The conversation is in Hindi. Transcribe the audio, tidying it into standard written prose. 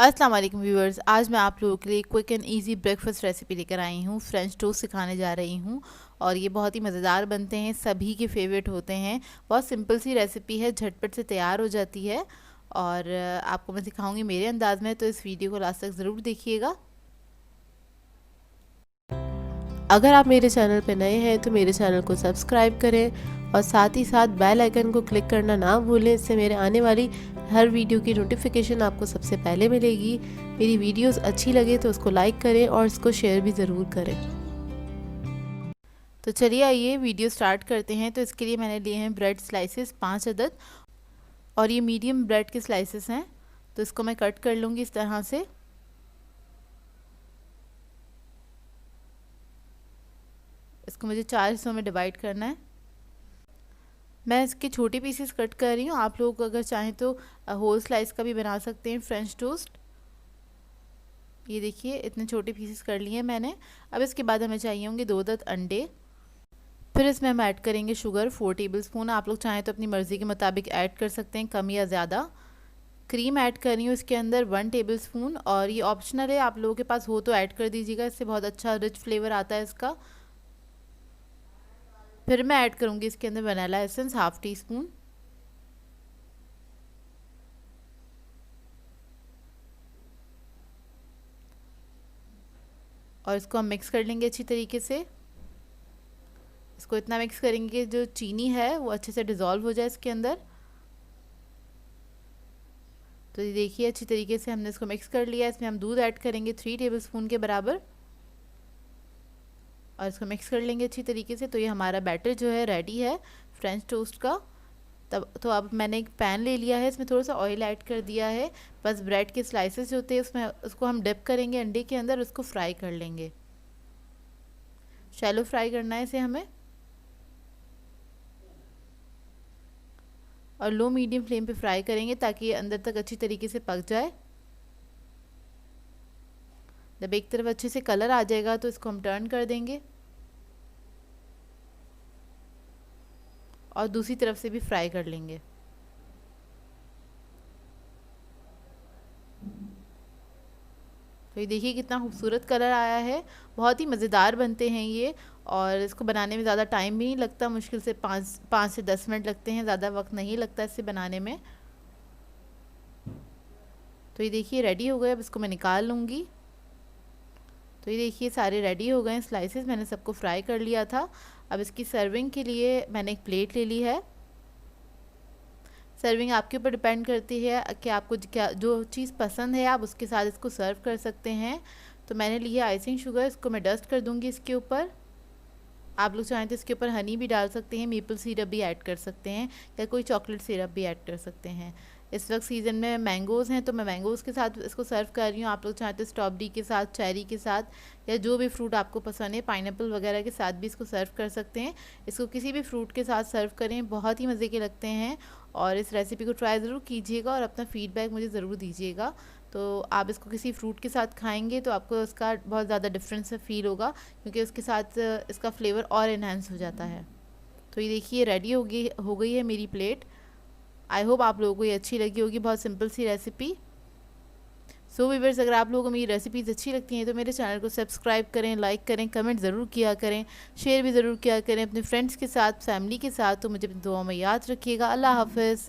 अस्सलाम वालेकुम व्यूअर्स। आज मैं आप लोगों के लिए quick and easy breakfast recipe लेकर आई हूँ। फ्रेंच टोस्ट सिखाने जा रही हूँ और ये बहुत ही मज़ेदार बनते हैं, सभी के फेवरेट होते हैं। बहुत सिंपल सी रेसिपी है, झटपट से तैयार हो जाती है और आपको मैं सिखाऊंगी मेरे अंदाज में, तो इस वीडियो को लास्ट तक ज़रूर देखिएगा। अगर आप मेरे चैनल पर नए हैं तो मेरे चैनल को सब्सक्राइब करें और साथ ही साथ बेल आइकन को क्लिक करना ना भूलें। इससे मेरे आने वाली हर वीडियो की नोटिफिकेशन आपको सबसे पहले मिलेगी। मेरी वीडियोस अच्छी लगे तो उसको लाइक करें और इसको शेयर भी ज़रूर करें। तो चलिए आइए वीडियो स्टार्ट करते हैं। तो इसके लिए मैंने लिए हैं ब्रेड स्लाइसेस 5 अदद और ये मीडियम ब्रेड के स्लाइसेस हैं। तो इसको मैं कट कर लूँगी इस तरह से। इसको मुझे 4 हिस्सों में डिवाइड करना है। मैं इसके छोटे पीसेस कट कर रही हूँ। आप लोग अगर चाहें तो होल स्लाइस का भी बना सकते हैं फ्रेंच टोस्ट। ये देखिए इतने छोटे पीसेस कर लिए मैंने। अब इसके बाद हमें चाहिए होंगे 2 अदद अंडे। फिर इसमें हम ऐड करेंगे शुगर 4 टेबलस्पून। आप लोग चाहें तो अपनी मर्ज़ी के मुताबिक ऐड कर सकते हैं, कम या ज़्यादा। क्रीम ऐड कर रही हूँ इसके अंदर 1 टेबलस्पून और ये ऑप्शनल है, आप लोगों के पास हो तो ऐड कर दीजिएगा, इससे बहुत अच्छा रिच फ्लेवर आता है इसका। फिर मैं ऐड करूँगी इसके अंदर वनीला एसेंस 1/2 टीस्पून। और इसको हम मिक्स कर लेंगे अच्छी तरीके से। इसको इतना मिक्स करेंगे कि जो चीनी है वो अच्छे से डिज़ोल्व हो जाए इसके अंदर। तो ये देखिए अच्छी तरीके से हमने इसको मिक्स कर लिया। इसमें हम दूध ऐड करेंगे 3 टेबलस्पून के बराबर और इसको मिक्स कर लेंगे अच्छी तरीके से। तो ये हमारा बैटर जो है रेडी है फ्रेंच टोस्ट का। तब तो अब मैंने एक पैन ले लिया है, इसमें थोड़ा सा ऑयल ऐड कर दिया है। बस ब्रेड के स्लाइसेस जो होते हैं उसमें उसको हम डिप करेंगे अंडे के अंदर, उसको फ्राई कर लेंगे। शैलो फ्राई करना है इसे हमें और लो मीडियम फ्लेम पे फ्राई करेंगे ताकि ये अंदर तक अच्छी तरीके से पक जाए। जब एक तरफ अच्छे से कलर आ जाएगा तो इसको हम टर्न कर देंगे और दूसरी तरफ से भी फ्राई कर लेंगे। तो ये देखिए कितना खूबसूरत कलर आया है। बहुत ही मज़ेदार बनते हैं ये और इसको बनाने में ज़्यादा टाइम भी नहीं लगता, मुश्किल से 5 से 10 मिनट लगते हैं, ज़्यादा वक्त नहीं लगता इससे बनाने में। तो ये देखिए रेडी हो गए। अब इसको मैं निकाल लूँगी। तो ये देखिए सारे रेडी हो गए हैं स्लाइसेस, मैंने सबको फ्राई कर लिया था। अब इसकी सर्विंग के लिए मैंने एक प्लेट ले ली है। सर्विंग आपके ऊपर डिपेंड करती है कि आपको क्या जो चीज़ पसंद है आप उसके साथ इसको सर्व कर सकते हैं। तो मैंने ली है आइसिंग शुगर, इसको मैं डस्ट कर दूँगी इसके ऊपर। आप लोग चाहें तो इसके ऊपर हनी भी डाल सकते हैं, मेपल सिरप भी ऐड कर सकते हैं या कोई चॉकलेट सिरप भी ऐड कर सकते हैं। इस वक्त सीज़न में मैंगोज़ हैं तो मैं मैंगोज़ के साथ इसको सर्व कर रही हूँ। आप लोग चाहें तो स्ट्रॉबेरी के साथ, चेरी के साथ या जो भी फ्रूट आपको पसंद है, पाइनएप्पल वगैरह के साथ भी इसको सर्व कर सकते हैं। इसको किसी भी फ्रूट के साथ सर्व करें, बहुत ही मज़े के लगते हैं। और इस रेसिपी को ट्राई ज़रूर कीजिएगा और अपना फ़ीडबैक मुझे ज़रूर दीजिएगा। तो आप इसको किसी फ्रूट के साथ खाएंगे तो आपको उसका बहुत ज़्यादा डिफरेंस फील होगा, क्योंकि उसके साथ इसका फ्लेवर और इन्हेंस हो जाता है। तो ये देखिए रेडी हो गई है मेरी प्लेट। आई होप आप लोगों को ये अच्छी लगी होगी, बहुत सिंपल सी रेसिपी। सो व्यूअर्स, अगर आप लोगों को मेरी रेसिपीज़ अच्छी लगती हैं तो मेरे चैनल को सब्सक्राइब करें, लाइक करें, कमेंट ज़रूर किया करें, शेयर भी ज़रूर किया करें अपने फ्रेंड्स के साथ, फैमिली के साथ। तो मुझे अपनी दुआ में याद रखिएगा। अल्लाह हाफ़िज़।